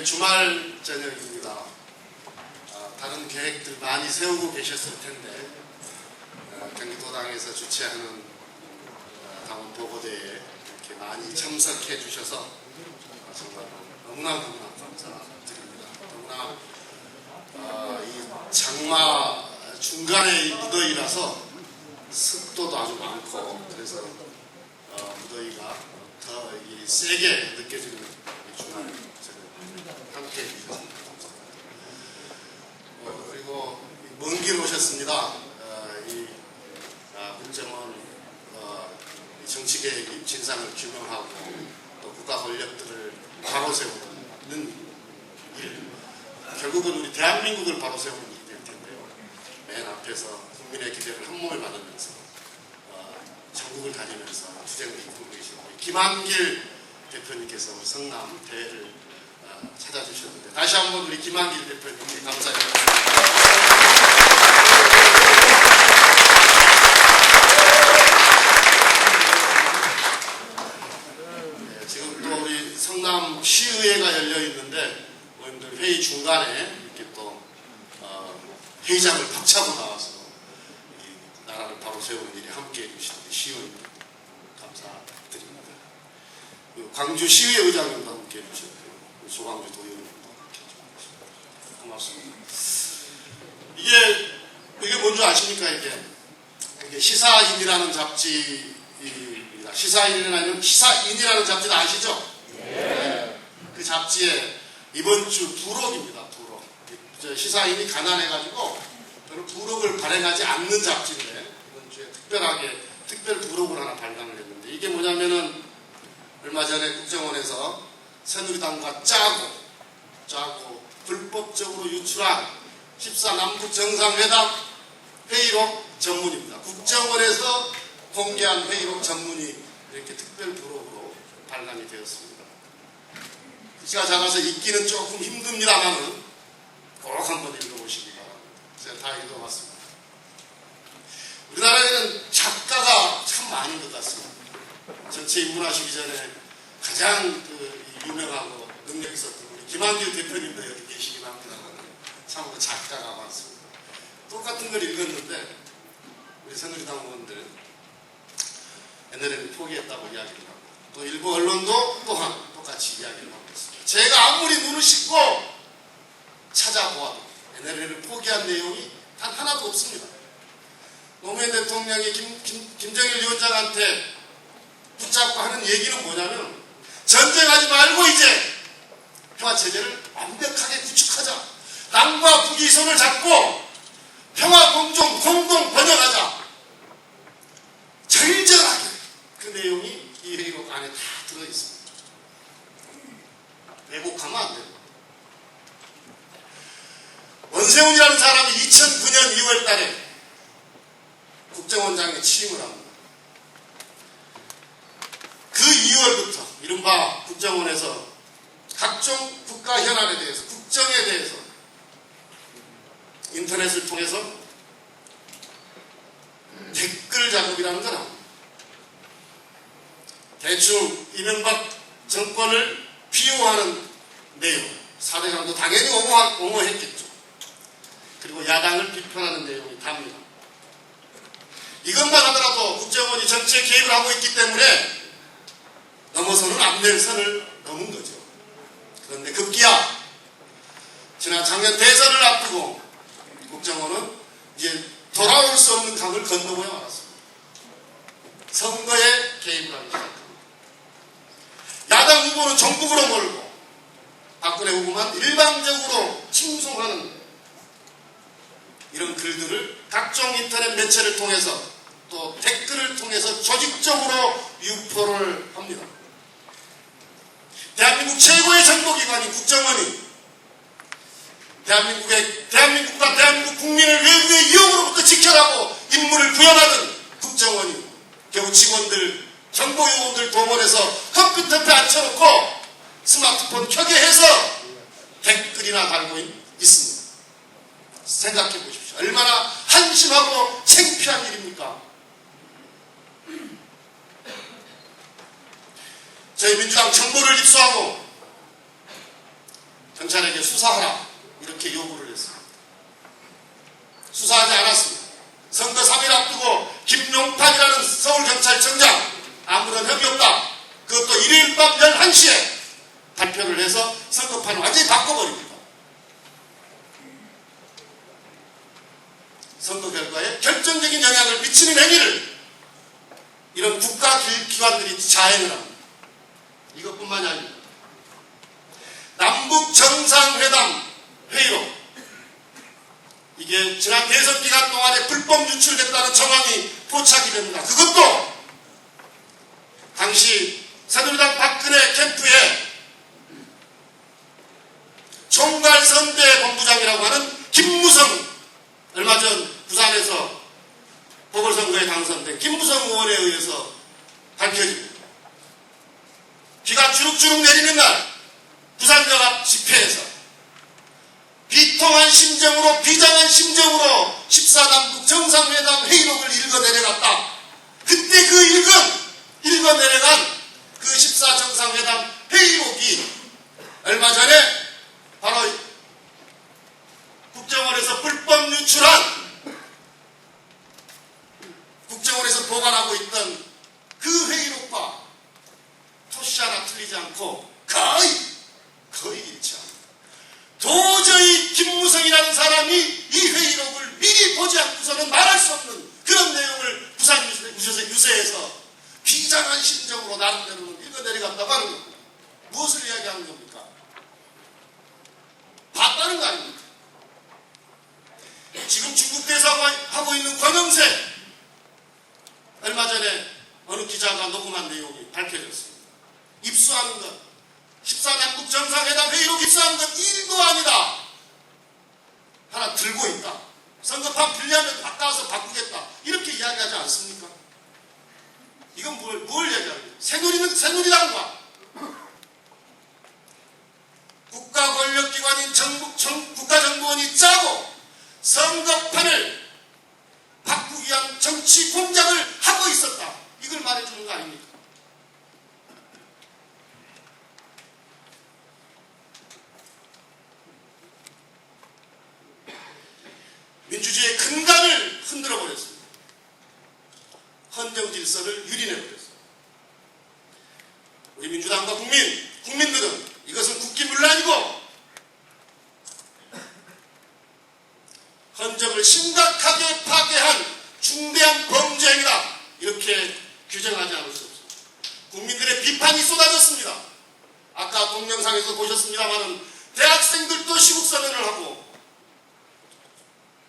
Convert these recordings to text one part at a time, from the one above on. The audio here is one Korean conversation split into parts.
오늘 주말 저녁입니다. 다른 계획들 많이 세우고 계셨을 텐데 경기도당에서 주최하는 당원 보고대에 이렇게 많이 참석해 주셔서 정말 너무나 감사드립니다. 너무나 이 장마 중간에 이 무더위라서 습도도 아주 많고 그래서 무더위가 더 세게 느껴지는 이 주말 함께 해주셔서 감사합니다. 그리고 먼 길 오셨습니다. 이 국정원 정치개혁 진상을 규명하고 또 국가 권력들을 바로 세우는 일, 결국은 우리 대한민국을 바로 세우는 일이 될 텐데요. 맨 앞에서 국민의 기대를 한몸에 받으면서 전국을 다니면서 투쟁을 이끌고 계시고 김한길 대표님께서 우리 성남 대회를 찾아주셨는데 다시 한번 우리 김한길 대표님께 감사드립니다. 네, 지금 또 우리 성남 시의회가 열려 있는데 의원들 회의 중간에 이렇게 또 회의장을 박차고 나와서 이 나라를 바로 세우는 일에 함께 해주신 시의원님 감사드립니다. 광주시의회 의장님도 함께 해주셨고요. 소광주 도의원님도 함께 해주셨습니다. 고맙습니다. 이게 뭔지 아십니까? 이게 시사인이라는 잡지입니다. 시사인이라는 잡지는 아시죠? 네. 그 잡지에 이번 주 부록입니다. 부록. 시사인이 가난해가지고 별로 부록을 발행하지 않는 잡지인데 이번 주에 특별 부록을 하나 발간을 했는데 이게 뭐냐면은 얼마 전에 국정원에서 새누리당과 짜고 불법적으로 유출한 14남북 정상회담 회의록 전문입니다. 국정원에서 공개한 회의록 전문이 이렇게 특별 부록으로 발간이 되었습니다. 글씨가 작아서 읽기는 조금 힘듭니다만은 꼭 한번 읽어보시기 바랍니다. 제가 다 읽어봤습니다. 우리나라에는 작가가 참 많은 것 같습니다. 전체 입문하시기 전에 가장 유명하고 능력 있었던 우리 김한길 대표님도 여기 계시긴 합니다만 참으로 작가가 많습니다. 똑같은 걸 읽었는데 우리 새누리당 의원들 NLL을 포기했다고 이야기를 하고 또 일부 언론도 또한 똑같이 이야기를 하고 있습니다. 제가 아무리 눈을 씻고 찾아보아도 NLL을 포기한 내용이 단 하나도 없습니다. 노무현 대통령이 김정일 위원장한테 붙잡고 하는 얘기는 뭐냐면 전쟁하지 말고 이제 평화체제를 완벽하게 구축하자. 남과 북이 손을 잡고 평화 공존 공동 번영하자. 절절하게 그 내용이 이 회의록 안에 다 들어있습니다. 왜곡하면 안 됩니다. 원세훈이라는 사람이 2009년 2월 달에 국정원장에 취임을 합니다. 그 2월부터 이른바 국정원에서 각종 국가 현안에 대해서 국정에 대해서 인터넷을 통해서 댓글 작업이라는 걸 합니다. 대충 이명박 정권을 비호하는 내용, 사대강도 당연히 옹호했겠죠. 그리고 야당을 비판하는 내용이 답니다. 이것만 하더라도 국정원이 정치에 개입을 하고 있기 때문에 넘어서는 안 될 선을 넘은 거죠. 그런데 급기야 지난 작년 대선을 앞두고 국정원은 이제 돌아올 수 없는 강을 건너고야 말았습니다. 선거에 개입을 하기 시작합니다. 야당 후보는 전국으로 몰고 박근혜 후보만 일방적으로 칭송하는 이런 글들을 각종 인터넷 매체를 통해서 또 댓글을 통해서 조직적으로 유포를 합니다. 대한민국 최고의 정보기관인 국정원이 대한민국과 대한민국 국민을 외국의 위협으로부터 지켜라고 임무를 부여받은 국정원이 겨우 직원들, 정보요원들 동원해서 컴퓨터 앞에 앉혀놓고 스마트폰 켜게 해서 댓글이나 달고 있습니다. 생각해 보십시오. 얼마나 한심하고 창피한 일입니까? 저희 민주당 정보를 입수하고 경찰에게 수사하라 이렇게 요구를 했습니다. 수사하지 않았습니다. 선거 3일 앞두고 김용탁이라는 서울경찰청장 아무런 혐의 없다. 그것도 일요일 밤 11시에 발표를 해서 선거판을 완전히 바꿔버립니다. 선거 결과에 결정적인 영향을 미치는 행위를 이런 국가기관들이 자행을 합니다. 이것뿐만이 아닙니다. 남북 정상회담 회의록, 이게 지난 대선 기간 동안에 불법 유출됐다는 정황이 포착이 됩니다. 그것도 당시 새누리당 박근혜 캠프에 총괄선대 본부장이라고 하는 김무성, 얼마 전 부산에서 보궐선거에 당선된 김무성 의원에 의해서 밝혀집니다. 비가 주룩주룩 내리는 날 부산역 앞 집회에서 비통한 심정으로, 비장한 심정으로 14남북 정상회담 회의록을 읽어 내려갔다. 그때 그 읽어 내려간 그 14정상회담 회의록이 얼마 전에 바로 국정원에서 불법 유출한, 국정원에서 보관하고 있던 그 회의록과 토시 하나 틀리지 않고 거의 일치합니다. 도저히 김무성이라는 사람이 이 회의록을 미리 보지 않고서는 말할 수 없는 그런 내용을 부산 유세에서 비장한 심정으로 나름대로는 읽어 내려간다고 하는 겁니다. 무엇을 이야기하는 겁니까? 봤다는 거 아닙니까? 지금 중국 대사하고 있는 권영세, 얼마 전에 어느 기자가 녹음한 내용이 밝혀졌습니다. 입수하는 것, 14남북 정상회담 회의록 입수하는 건 일도 아니다. 하나 들고 있다. 선거판 불리하면 바꿔서 바꾸겠다. 이렇게 이야기하지 않습니까? 이건 뭘 얘기하는 거예요? 새누리당과 국가 권력기관인 국가정보원이 짜고 선거판을 바꾸기 위한 정치 공작을 하고 있었다. 이걸 말해주는 거 아닙니까? 민주주의의 근간을 흔들어 버렸습니다. 헌정 질서를 유린해 버렸습니다. 우리 민주당과 국민들은 이것은 국기문란이고 헌정을 심각하게 파괴한 중대한 범죄 행위다. 이렇게 규정하지 않을 수 없습니다. 국민들의 비판이 쏟아졌습니다. 아까 동영상에서 보셨습니다마는 대학생들도 시국선언을 하고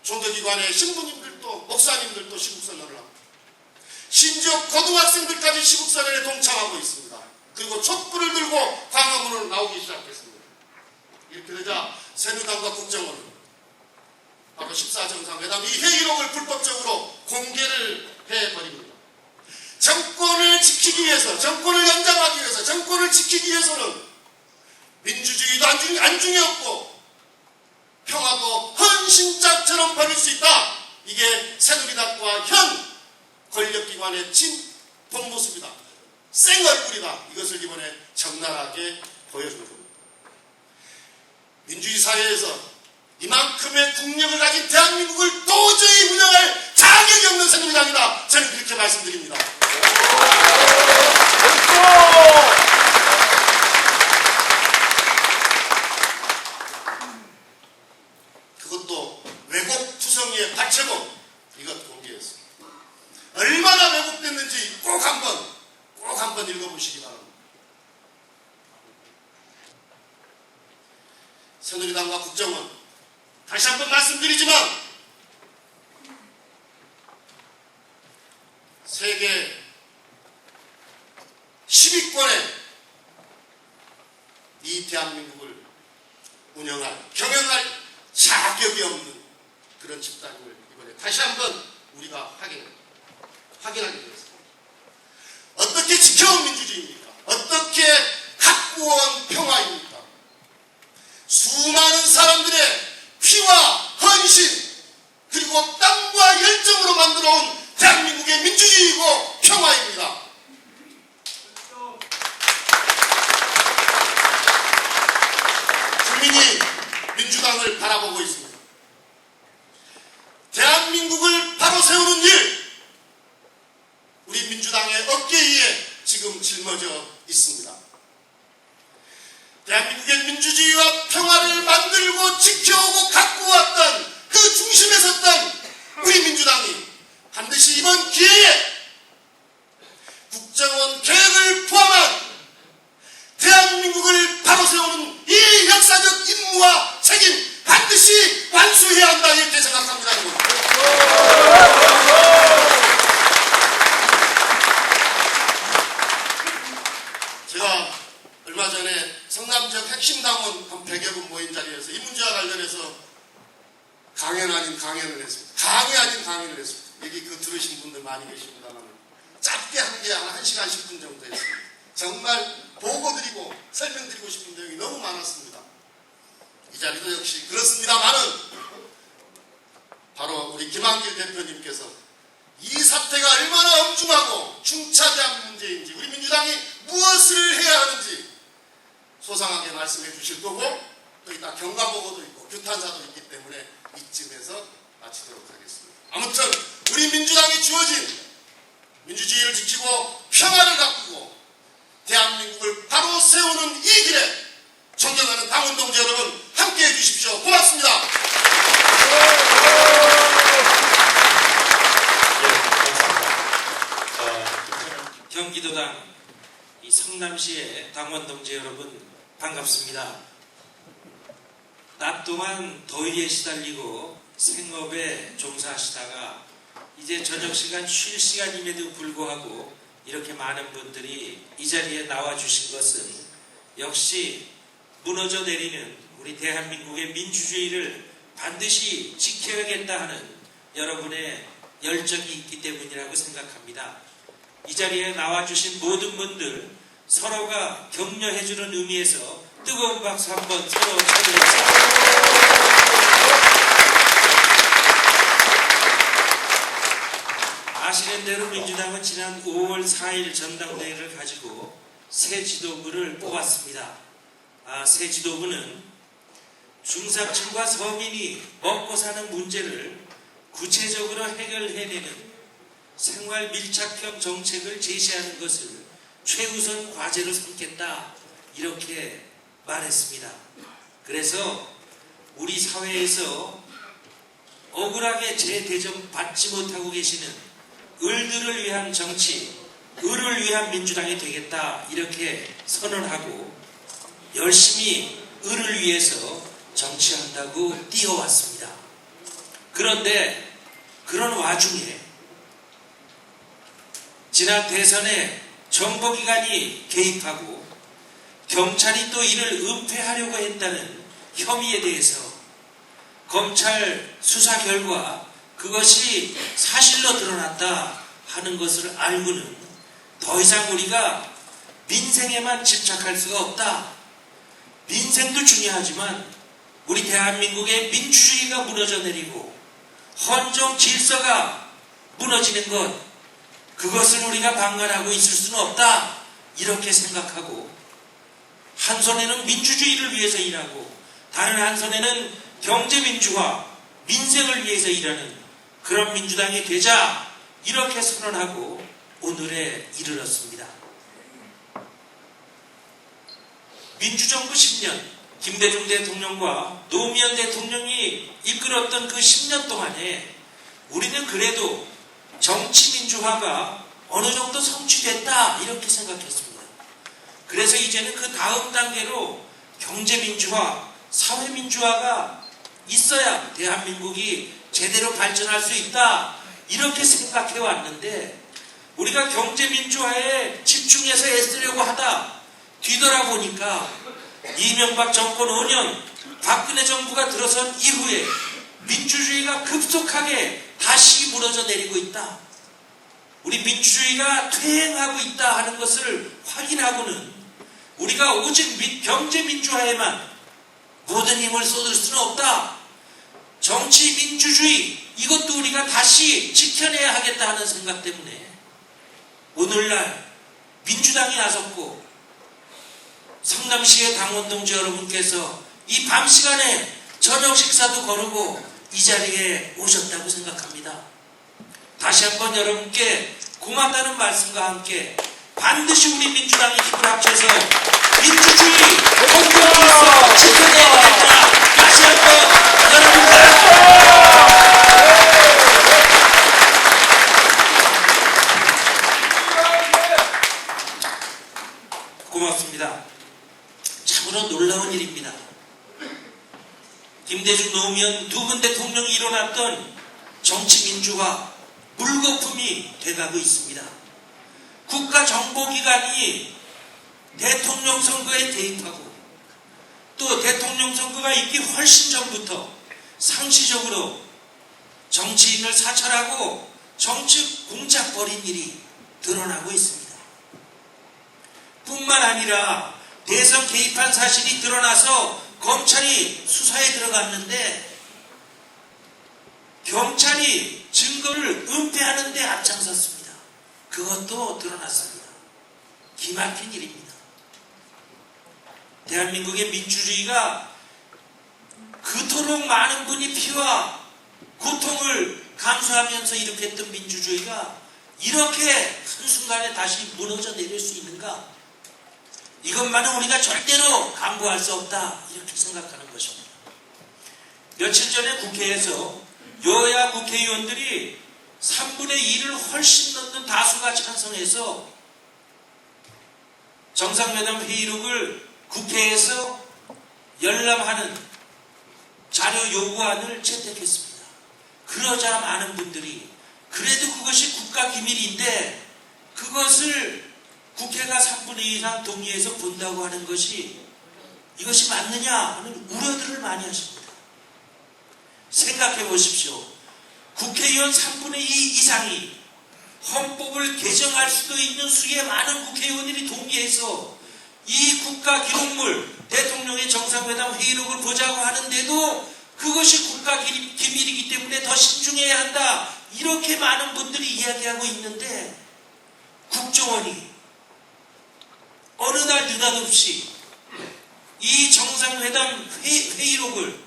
종교기관의 신부님들도 목사님들도 시국선언을 하고 심지어 고등학생들까지 시국선언에 동참하고 있습니다. 그리고 촛불을 들고 광화문으로 나오기 시작했습니다. 이렇게 되자 새누리당과 국정원은 바로 14정상회담 이 회의록을 불법적으로 공개를 해버립니다. 정권을 지키기 위해서, 정권을 연장하기 위해서, 정권을 지키기 위해서는 민주주의도 안중에 없고 평화도 헌신짝처럼 버릴 수 있다. 이게 새누리당과 현 권력기관의 본 모습이다. 생얼굴이다. 이것을 이번에 적나라하게 보여주는 겁니다. 민주주의 사회에서 이만큼의 국력을 가진 대한민국을 도저히 운영할 자격이 없는 새누리당이다. 저는 그렇게 말씀드립니다. 그것도 왜곡 투성이의 발췌본, 이것 공개했습니다. 얼마나 왜곡됐는지 꼭 한번 읽어보시기 바랍니다. 새누리당과 국정원, 다시 한번 말씀드리지만 세계 10위권에 이 대한민국을 경영할 자격이 없는 그런 집단임을 이번에 다시 한번 우리가 확인하게 되었습니다. 어떻게 지켜온 민주주의입니까? 어떻게 갖고온 평화입니까? 수많은 사람들의 피와 헌신 그리고 땀과 열정으로 만들어온 대한민국의 민주주의이고 평화입니다. 국민이 민주당을 바라보고 있습니다. 대한민국을 바로 세우는 일, 우리 민주당의 어깨 위에 지금 짊어져 있습니다. 대한민국의 민주주의와 평화를 만들고 지켜오고 갖고 왔던 그 중심에 섰던 우리 민주당이 반드시 이번 기회에 국정원 계획을 포함한 대한민국을 바로 세우는 이 역사적 임무와 책임 반드시 완수해야 한다, 이렇게 생각합니다. 제가 얼마 전에 성남 지역 핵심 당원 한 100여 분 모인 자리에서 이 문제와 관련해서 강연 아닌 강연을 했습니다. 강의 아닌 강연을 했습니다. 여기 그 들으신 분들 많이 계십니다만 짧게 한 게 한 1시간 10분 정도 했습니다. 정말 보고드리고 설명드리고 싶은 내용이 너무 많았습니다. 이 자리도 역시 그렇습니다만은 바로 우리 김한길 대표님께서 이 사태가 얼마나 엄중하고 중차대한 문제인지, 우리 민주당이 무엇을 해야 하는지 소상하게 말씀해 주실 거고, 또 이따 경과보고도 있고 규탄사도 있기 때문에 이쯤에서 마치도록 하겠습니다. 아무튼 우리 민주당이 주어진 민주주의를 지키고 평화를 가꾸고 대한민국을 바로 세우는 이 길에 존경하는 당원동지 여러분 함께해 주십시오. 고맙습니다. 경기도당 이 성남시의 당원동지 여러분 반갑습니다. 낮 동안 더위에 시달리고 생업에 종사하시다가 이제 저녁 시간 쉴 시간임에도 불구하고 이렇게 많은 분들이 이 자리에 나와 주신 것은 역시 무너져 내리는 우리 대한민국의 민주주의를 반드시 지켜야겠다 하는 여러분의 열정이 있기 때문이라고 생각합니다. 이 자리에 나와 주신 모든 분들 서로가 격려해주는 의미에서 뜨거운 박수 한번 서로 쳐드립시다. 아시는 대로 민주당은 지난 5월 4일 전당대회를 가지고 새 지도부를 뽑았습니다. 새 지도부는 중산층과 서민이 먹고 사는 문제를 구체적으로 해결해내는 생활 밀착형 정책을 제시하는 것을 최우선 과제로 삼겠다, 이렇게 말했습니다. 그래서 우리 사회에서 억울하게 재대접 받지 못하고 계시는 을들을 위한 정치, 을을 위한 민주당이 되겠다, 이렇게 선언하고 열심히 을을 위해서 정치한다고 뛰어왔습니다. 그런데 그런 와중에 지난 대선에 정보기관이 개입하고 경찰이 또 이를 은폐하려고 했다는 혐의에 대해서 검찰 수사 결과 그것이 사실로 드러났다 하는 것을 알고는 더 이상 우리가 민생에만 집착할 수가 없다. 민생도 중요하지만 우리 대한민국의 민주주의가 무너져 내리고 헌정 질서가 무너지는 것, 그것을 우리가 방관하고 있을 수는 없다, 이렇게 생각하고 한 손에는 민주주의를 위해서 일하고 다른 한 손에는 경제민주화, 민생을 위해서 일하는 그런 민주당이 되자, 이렇게 선언하고 오늘에 이르렀습니다. 민주정부 10년, 김대중 대통령과 노무현 대통령이 이끌었던 그 10년 동안에 우리는 그래도 정치민주화가 어느 정도 성취됐다, 이렇게 생각했습니다. 그래서 이제는 그 다음 단계로 경제민주화, 사회민주화가 있어야 대한민국이 제대로 발전할 수 있다, 이렇게 생각해 왔는데 우리가 경제민주화에 집중해서 애쓰려고 하다 뒤돌아보니까 이명박 정권 5년 박근혜 정부가 들어선 이후에 민주주의가 급속하게 다시 무너져 내리고 있다. 우리 민주주의가 퇴행하고 있다 하는 것을 확인하고는 우리가 오직 경제민주화에만 모든 힘을 쏟을 수는 없다. 정치 민주주의, 이것도 우리가 다시 지켜내야 하겠다 하는 생각 때문에 오늘날 민주당이 나섰고 성남시의 당원동지 여러분께서 이 밤시간에 저녁 식사도 거르고 이 자리에 오셨다고 생각합니다. 다시 한번 여러분께 고맙다는 말씀과 함께 반드시 우리 민주당의 힘을 합쳐서 민주주의 공동체에서 지켜내야 되겠다. 다시 한번 여러분과 고맙습니다. 참으로 놀라운 일입니다. 김대중 노무현 두 분 대통령이 일어났던 정치민주화 물거품이 돼가고 있습니다. 국가정보기관이 대통령 선거에 개입하고 또 대통령 선거가 있기 훨씬 전부터 상시적으로 정치인을 사찰하고 정치 공작 벌인 일이 드러나고 있습니다. 뿐만 아니라 대선 개입한 사실이 드러나서 검찰이 수사에 들어갔는데 경찰이 증거를 은폐하는 데 앞장섰습니다. 그것도 드러났습니다. 기막힌 일입니다. 대한민국의 민주주의가 그토록 많은 분이 피와 고통을 감수하면서 일으켰던 민주주의가 이렇게 한순간에 다시 무너져 내릴 수 있는가? 이것만은 우리가 절대로 강구할 수 없다, 이렇게 생각하는 것입니다. 며칠 전에 국회에서 여야 국회의원들이 3분의 2를 훨씬 넘는 다수가 찬성해서 정상회담 회의록을 국회에서 열람하는 자료 요구안을 채택했습니다. 그러자 많은 분들이 그래도 그것이 국가기밀인데 그것을 국회가 3분의 2 이상 동의해서 본다고 하는 것이 이것이 맞느냐 하는 우려들을 많이 하십니다. 생각해 보십시오. 국회의원 3분의 2 이상이 헌법을 개정할 수도 있는 수의 많은 국회의원들이 동의해서 이 국가기록물 대통령의 정상회담 회의록을 보자고 하는데도 그것이 국가기밀이기 때문에 더 신중해야 한다, 이렇게 많은 분들이 이야기하고 있는데 국정원이 어느 날 느닷없이 이 정상회담 회의록을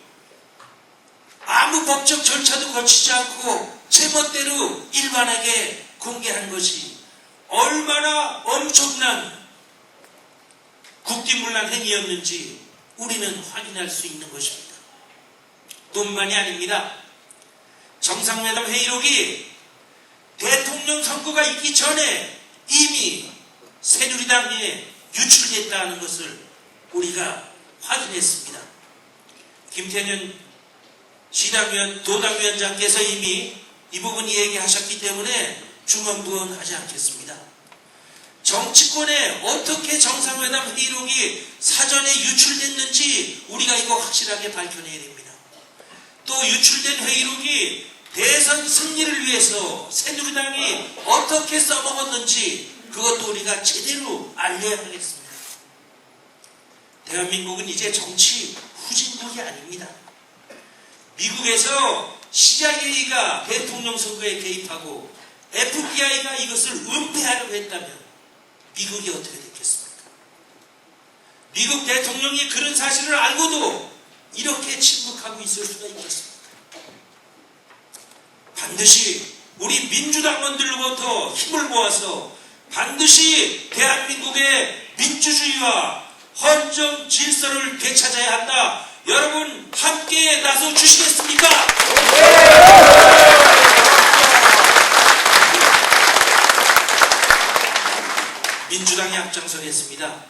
아무 법적 절차도 거치지 않고 제멋대로 일반에게 공개한 것이 얼마나 엄청난 국기문란 행위였는지 우리는 확인할 수 있는 것입니다. 뿐만이 아닙니다. 정상회담 회의록이 대통령 선거가 있기 전에 이미 새누리당에 유출됐다는 것을 우리가 확인했습니다. 김태년 시당위원, 도당위원장께서 이미 이 부분 얘기하셨기 때문에 중언부언하지 않겠습니다. 정치권에 어떻게 정상회담 회의록이 사전에 유출됐는지 우리가 이거 확실하게 밝혀내야 됩니다. 또 유출된 회의록이 대선 승리를 위해서 새누리당이 어떻게 써먹었는지 그것도 우리가 제대로 알려야 하겠습니다. 대한민국은 이제 정치 후진국이 아닙니다. 미국에서 CIA가 대통령 선거에 개입하고 FBI가 이것을 은폐하려고 했다면 미국이 어떻게 됐겠습니까? 미국 대통령이 그런 사실을 알고도 이렇게 침묵하고 있을 수가 있겠습니까? 반드시 우리 민주당원들로부터 힘을 모아서 반드시 대한민국의 민주주의와 헌정 질서를 되찾아야 한다. 여러분 함께 나서 주시겠습니까? 민주당이 앞장서겠습니다.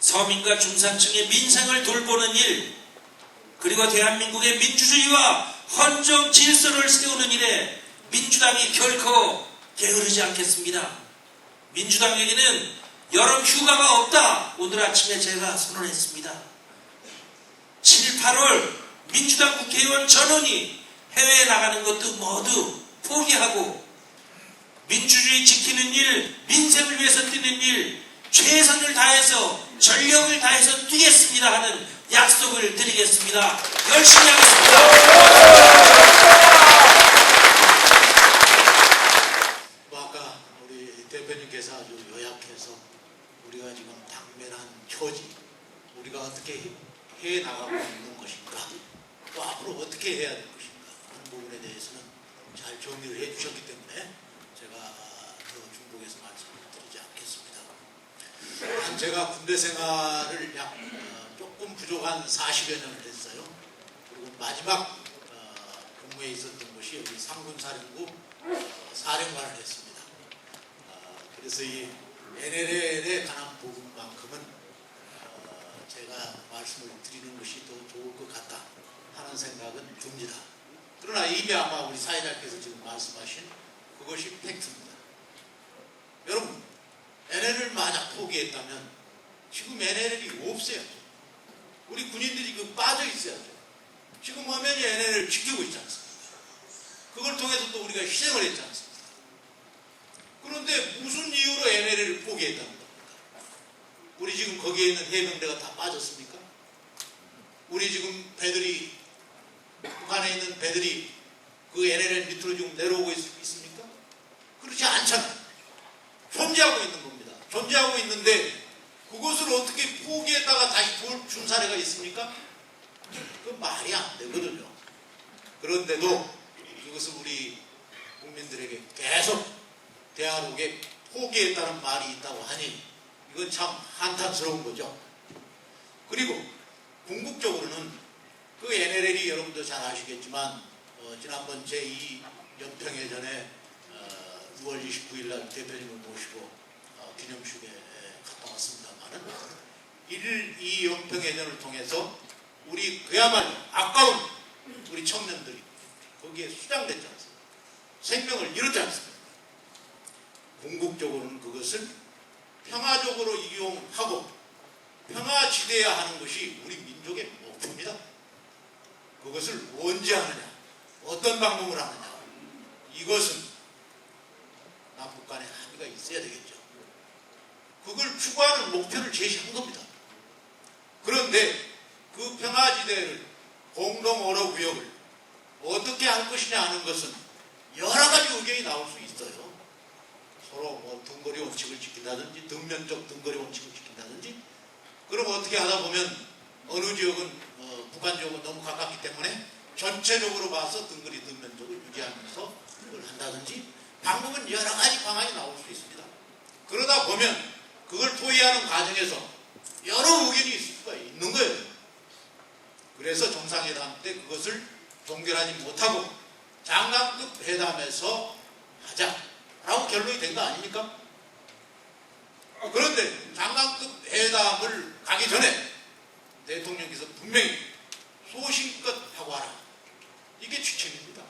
서민과 중산층의 민생을 돌보는 일, 그리고 대한민국의 민주주의와 헌정 질서를 세우는 일에 민주당이 결코 게으르지 않겠습니다. 민주당에게는 여름 휴가가 없다. 오늘 아침에 제가 선언했습니다. 7, 8월 민주당 국회의원 전원이 해외에 나가는 것도 모두 포기하고 민주주의 지키는 일, 민생을 위해서 뛰는 일, 최선을 다해서 전력을 다해서 뛰겠습니다 하는 약속을 드리겠습니다. 열심히 하겠습니다. 아까 우리 대표님께서 아주 요약해서 우리가 지금 당면한 표지, 우리가 어떻게 해 나가고 있는 것인가, 앞으로 어떻게 해야 될 것인가 하는 부분에 대해서는 잘 정리를 해주셨기 때문에 제가 더 중복해서 말씀을 드리지 않겠습니다. 한 제가 군대 생활을 약 조금 부족한 40여 년을 했어요. 그리고 마지막 근무에 있었던 곳이 여기 상군사령부 사령관을 했습니다. 그래서 이 NLL에 관한 부분만큼은 제가 말씀을 드리는 것이 더 좋을 것 같다 하는 생각은 듭니다. 그러나 이미 아마 우리 사회자께서 지금 말씀하신 그것이 팩트입니다. 여러분, NLL을 만약 포기했다면 지금 NLL이 없어요. 우리 군인들이 그 빠져 있어야죠. 지금 화면이 NLL을 지키고 있지 않습니까? 그걸 통해서 또 우리가 희생을 했지 않습니까? 그런데 무슨 이유로 NLL을 포기했다는 겁니까? 우리 지금 거기에 있는 해병대가 다 빠졌습니까? 우리 지금 배들이, 북한에 있는 배들이 그 NLL 밑으로 지금 내려오고 있습니까? 그렇지 않잖아요. 존재하고 있는 겁니다. 존재하고 있는데 그것을 어떻게 포기했다가 다시 준 사례가 있습니까? 그 말이 안 되거든요. 그런데도 이것을 우리 국민들에게 계속 대한민국에 포기했다는 말이 있다고 하니 이건 참 한탄스러운 거죠. 그리고 궁극적으로는 그 NLL이 여러분도 잘 아시겠지만 지난번 제2연평해전에 6월 29일 날 대표님을 모시고 기념식에 갔다 왔습니다만은 2연평해전을 통해서 우리 그야말로 아까운 우리 청년들이 거기에 수장됐지 않습니까? 생명을 잃었지 않습니까? 궁극적으로는 그것을 평화적으로 이용하고 평화지대야 하는 것이 우리 민족의 목표입니다. 그것을 언제 하느냐, 어떤 방법을 하느냐, 이것은 남북 간의 합의가 있어야 되겠죠. 그걸 추구하는 목표를 제시한 겁니다. 그런데 그 평화지대를 공동어로구역을 어떻게 할 것이냐 하는 것은 여러 가지 의견이 나올 수 있어요. 서로 등거리 원칙을 지킨다든지 등면적 등거리 원칙을 지킨다든지 그럼 어떻게 하다 보면 어느 지역은 북한 지역은 너무 가깝기 때문에 전체적으로 봐서 등거리 등면적을 유지하면서 그걸 한다든지 방법은 여러 가지 방안이 나올 수 있습니다. 그러다 보면 그걸 토의하는 과정에서 여러 의견이 있을 수가 있는 거예요. 그래서 정상회담 때 그것을 종결하지 못하고 장관급 회담에서 하자라고 결론이 된 거 아닙니까? 그런데 장관급 회담을 가기 전에 대통령께서 분명히 소신껏 하고 하라. 이게 취책입니다.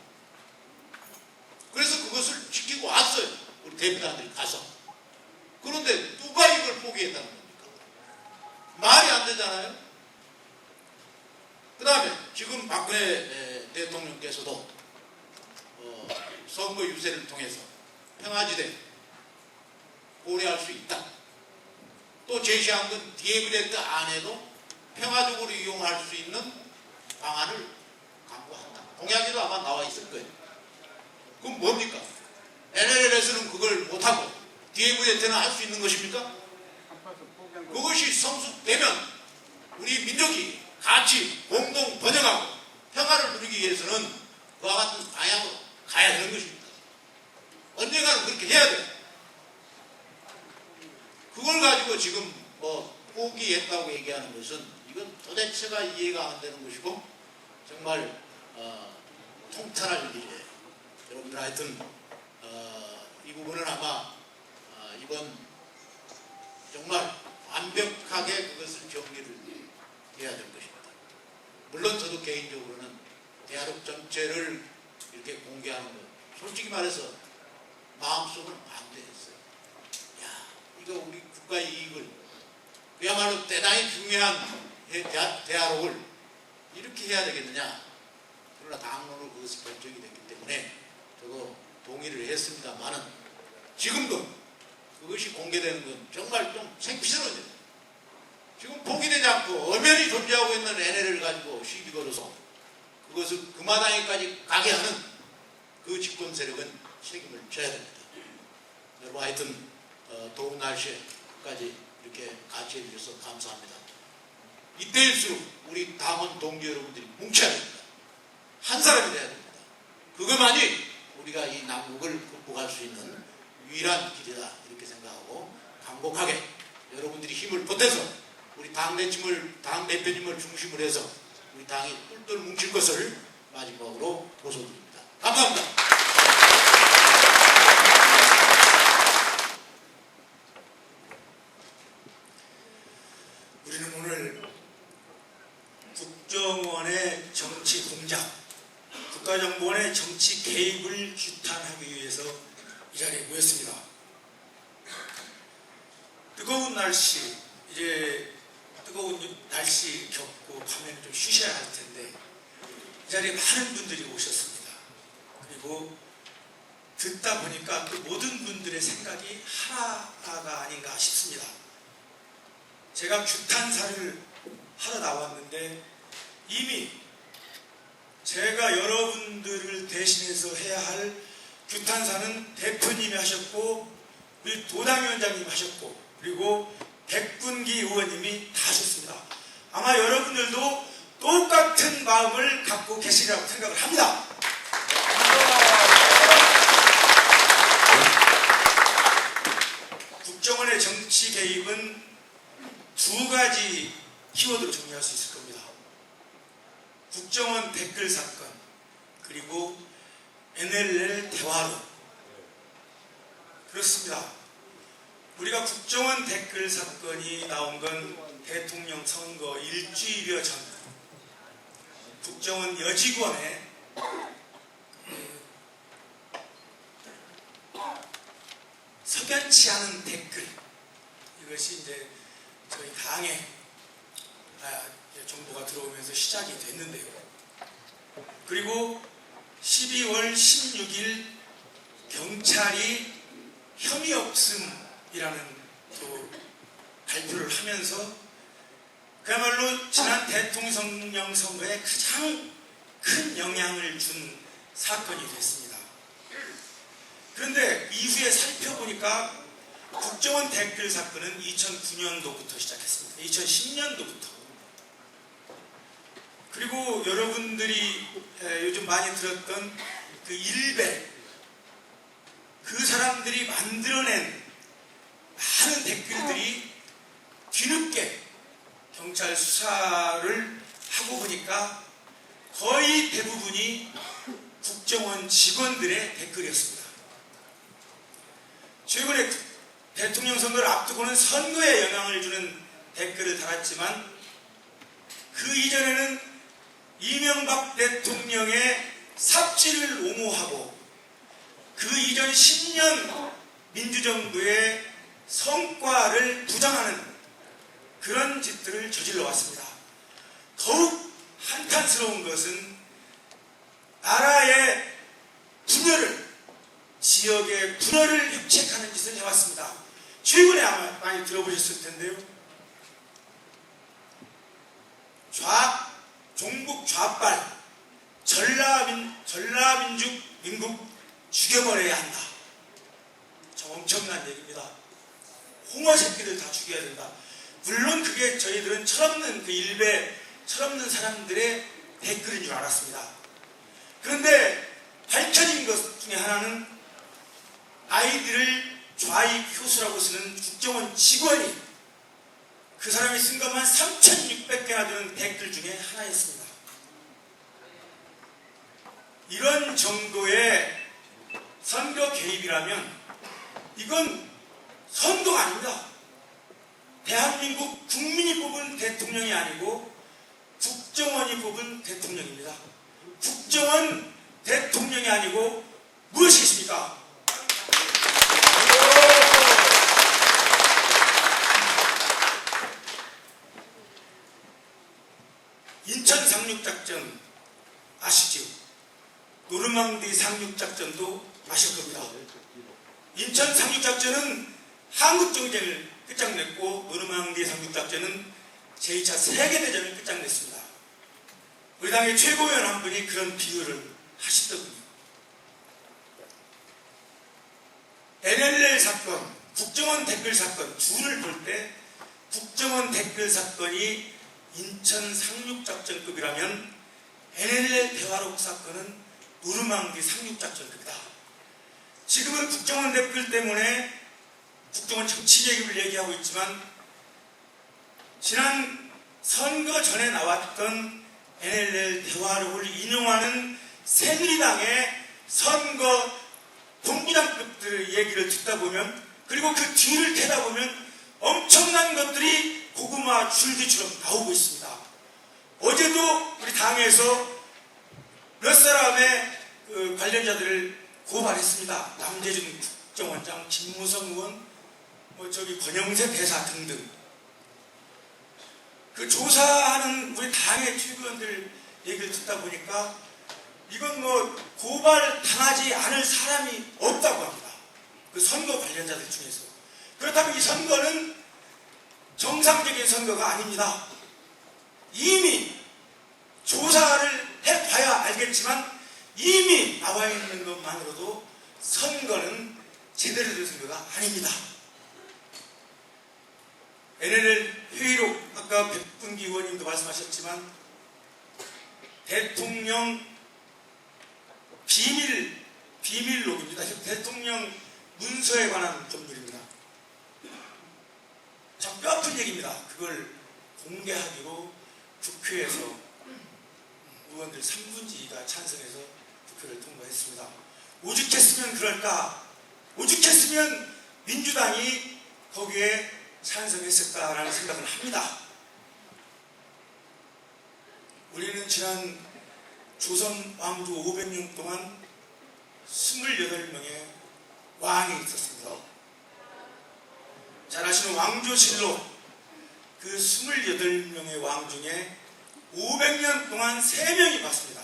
그래서 그것을 지키고 왔어요. 우리 대표단들이 가서. 그런데 누가 이걸 포기했다는 겁니까? 말이 안 되잖아요. 그 다음에 지금 박근혜 대통령께서도 선거 유세를 통해서 평화지대 고려할 수 있다. 또 제시한 건 디에브레트 안에도 평화적으로 이용할 수 있는 방안을 강구한다. 공약에도 아마 나와 있을 거예요. 그럼 뭡니까? NLL에서는 그걸 못하고 디에브레트는 할 수 있는 것입니까? 그것이 성숙되면 우리 민족이 같이 공동 번영하고 평화를 누리기 위해서는 그와 같은 방향으로 가야 되는 것입니다. 언젠가는 그렇게 해야 돼요. 그걸 가지고 지금 포기했다고 얘기하는 것은 이건 도대체가 이해가 안 되는 것이고 정말 통탄할 일이에요. 여러분들 하여튼 이 부분은 아마 이번 정말 완벽하게 그것을 정리를 해야 될 것입니다. 물론 저도 개인적으로는 대한민국 전체를 이렇게 공개하는 것 솔직히 말해서 마음속으로 반대했어요. 야, 이거 우리 국가의 이익을 그야말로 대단히 중요한 대화록을 이렇게 해야 되겠느냐. 그러나 당론으로 그것이 결정이 됐기 때문에 저도 동의를 했습니다만은 지금도 그것이 공개되는 건 정말 좀 생피스러운 일이에요. 지금 포기되지 않고 엄연히 존재하고 있는 NLL을 가지고 시비 걸어서 그것을 금화당에까지 가게 하는 그 집권 세력은 책임을 져야 됩니다. 여러분 하여튼 더운 날씨에까지 이렇게 같이 해주셔서 감사합니다. 이때일수록 우리 당원 동지 여러분들이 뭉쳐야 됩니다. 한 사람이 돼야 됩니다. 그것만이 우리가 이 난국을 극복할 수 있는 유일한 길이다 이렇게 생각하고 강곡하게 여러분들이 힘을 보태서 우리 당 대표님을 중심으로 해서 우리 당이 똘똘 뭉칠 것을 마지막으로 호소드립니다. 감사합니다. 우리는 오늘 국정원의 정치 공작, 국가정보원의 정치 개입을 규탄하기 위해서 이 자리에 모였습니다. 뜨거운 날씨, 이제 뜨거운 날씨 겪고 밤에는 좀 쉬셔야 할 텐데 이 자리에 많은 분들이 오셨습니다. 그리고 듣다 보니까 그 모든 분들의 생각이 하나가 아닌가 싶습니다. 제가 규탄사를 하러 나왔는데 이미 제가 여러분들을 대신해서 해야 할 규탄사는 대표님이 하셨고 우리 도당위원장님이 하셨고 그리고 백군기 의원님이 다 하셨습니다. 아마 여러분들도 똑같은 마음을 갖고 계시리라고 생각을 합니다. 국정원의 정치 개입은 두 가지 키워드로 정리할 수 있을 겁니다. 국정원 댓글 사건 그리고 NLL 대화론. 그렇습니다. 우리가 국정원 댓글 사건이 나온 건 대통령 선거 일주일여 전 국정원 여직원의 석연치 않은 댓글, 이것이 이제 저희 당에 정보가 들어오면서 시작이 됐는데요. 그리고 12월 16일 경찰이 혐의 없음이라는 또 발표를 하면서 그야말로 지난 대통령 선거에 가장 큰 영향을 준 사건이 됐습니다. 그런데 이후에 살펴보니까 국정원 댓글 사건은 2009년도부터 시작했습니다. 2010년도부터. 그리고 여러분들이 요즘 많이 들었던 그 일베, 그 사람들이 만들어낸 많은 댓글들이 뒤늦게 경찰 수사를 하고 보니까 거의 대부분이 국정원 직원들의 댓글이었습니다. 최근에 대통령 선거를 앞두고는 선거에 영향을 주는 댓글을 달았지만 그 이전에는 이명박 대통령의 삽질을 옹호하고 그 이전 10년 민주정부의 성과를 부정하는 그런 짓들을 저질러 왔습니다. 더욱 한탄스러운 것은 나라의 분열을, 지역의 분열을 획책하는 짓을 해왔습니다. 최근에 아마 많이 들어보셨을 텐데요. 종북 좌빨, 전라민국 죽여버려야 한다. 저 엄청난 얘기입니다. 홍어 새끼들 다 죽여야 된다. 물론 그게 저희들은 철없는 그 일베, 철없는 사람들의 댓글인 줄 알았습니다. 그런데 밝혀진 것 중에 하나는 아이들을 좌익 효수라고 쓰는 국정원 직원이 그 사람이 쓴 것만 3,600개나 되는 댓글 중에 하나였습니다. 이런 정도의 선거 개입이라면 이건 선거가 아닙니다. 대한민국 국민이 뽑은 대통령이 아니고 국정원이 뽑은 대통령입니다. 국정원 대통령이 아니고 무엇이겠습니까? 인천 상륙작전 아시죠? 노르망디 상륙작전도 아실 겁니다. 인천 상륙작전은 한국정쟁을 끝장냈고 노르망디 상륙작전은 제2차 세계대전을 끝장냈습니다. 우리 당의 최고위원 한 분이 그런 비유를 하시더군요. NLL 사건, 국정원 댓글 사건 둘을 볼 때 국정원 댓글 사건이 인천 상륙작전급이라면 NLL 대화록 사건은 노르망디 상륙작전입니다. 지금은 국정원 댓글 때문에 국정원 정치 개입을 얘기하고 있지만 지난 선거 전에 나왔던 NLL 대화록을 인용하는 새누리당의 선거 본부장급들 얘기를 듣다 보면, 그리고 그 뒤를 캐다 보면 엄청난 것들이 고구마 줄기처럼 나오고 있습니다. 어제도 우리 당에서 몇 사람의 그 관련자들을 고발했습니다. 남재준 국정원장, 김무성 의원, 권영세 대사 등등. 그 조사하는 우리 당의 최고위원들 얘기를 듣다 보니까 이건 고발 당하지 않을 사람이 없다고 합니다. 그 선거 관련자들 중에서. 그렇다면 이 선거는 정상적인 선거가 아닙니다. 이미 조사를 해봐야 알겠지만 이미 나와 있는 것만으로도 선거는 제대로 된 선거가 아닙니다. NLL 회의록, 아까 백분기 의원님도 말씀하셨지만 대통령 비밀록입니다. 대통령 문서에 관한 법률입니다. 참 뼈아픈 얘기입니다. 그걸 공개하기로 국회에서 의원들 3분의 2가 찬성해서 국회를 통과했습니다. 오죽했으면 그럴까? 오죽했으면 민주당이 거기에 찬성했을까라는 생각을 합니다. 우리는 지난 조선 왕조 500년 동안 28명의 왕이 있었습니다. 잘 아시는 왕조실록, 그 28명의 왕 중에 500년 동안 3명이 봤습니다.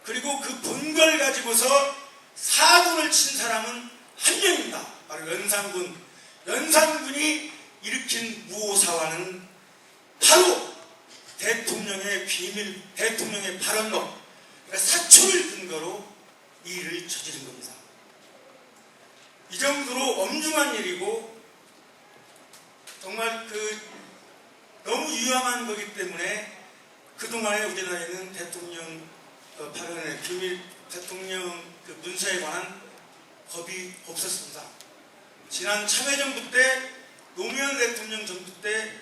그리고 그 본걸 가지고서 사고를 친 사람은 한 명입니다. 바로 연산군. 연산군이 일으킨 무오사화는 바로 대통령의 대통령의 발언록, 그러니까 사초를 근거로 이 일을 저지른 겁니다. 이 정도로 엄중한 일이고 정말 너무 위험한 거기 때문에 그동안에 우리나라에는 대통령 발언의 대통령 문서에 관한 법이 없었습니다. 지난 참여정부 때, 노무현 대통령 정부 때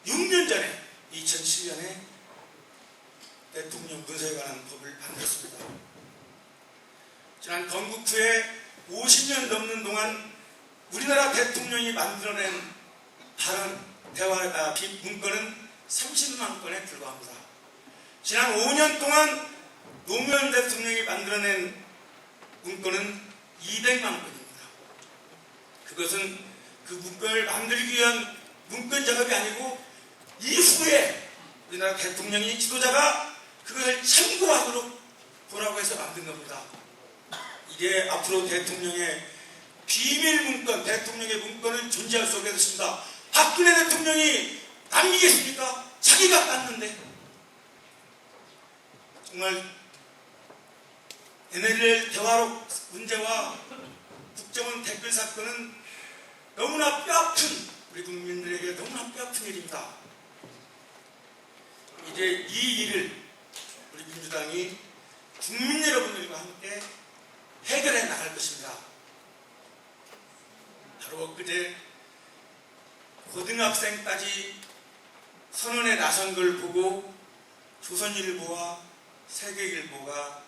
6년 전에 2007년에 대통령 문서에 관한 법을 만들었습니다. 지난 건국 후에 50년 넘는 동안 우리나라 대통령이 만들어낸 문건은 30만 건에 불과합니다. 지난 5년 동안 노무현 대통령이 만들어낸 문건은 200만 건입니다. 그것은 그 문건을 만들기 위한 문건 작업이 아니고 이후에 우리나라 대통령이 지도자가 그것을 참고하도록 보라고 해서 만든 겁니다. 이게 앞으로 대통령의 비밀 문건, 대통령의 문건은 존재할 수 없게 됐습니다. 박근혜 대통령이 남기겠습니까? 자기가 땄는데. 정말 NLL 대화록 문제와 국정원 댓글 사건은 너무나 뼈아픈, 우리 국민들에게 너무나 뼈아픈 일입니다. 이제 이 일을 우리 민주당이 국민 여러분들과 함께 해결해 나갈 것입니다. 바로 그제 고등학생까지 선언에 나선 걸 보고 조선일보와 세계일보가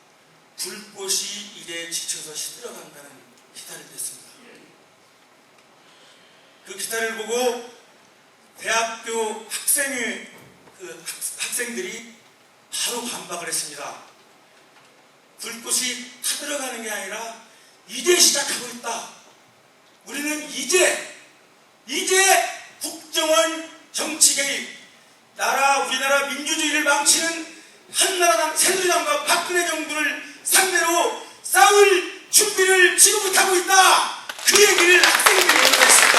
불꽃이 일에 지쳐서 시들어간다는 기사를 냈습니다. 그 기사를 보고 대학교 학생들이 바로 반박을 했습니다. 불꽃이 타들어가는 게 아니라 이제 시작하고 있다. 우리는 이제 국정원 정치 개입, 우리나라 민주주의를 망치는 한나라당 새누리당과 박근혜 정부를 상대로 싸울 준비를 지금부터 하고 있다. 그 얘기를 학생들이 했습니다.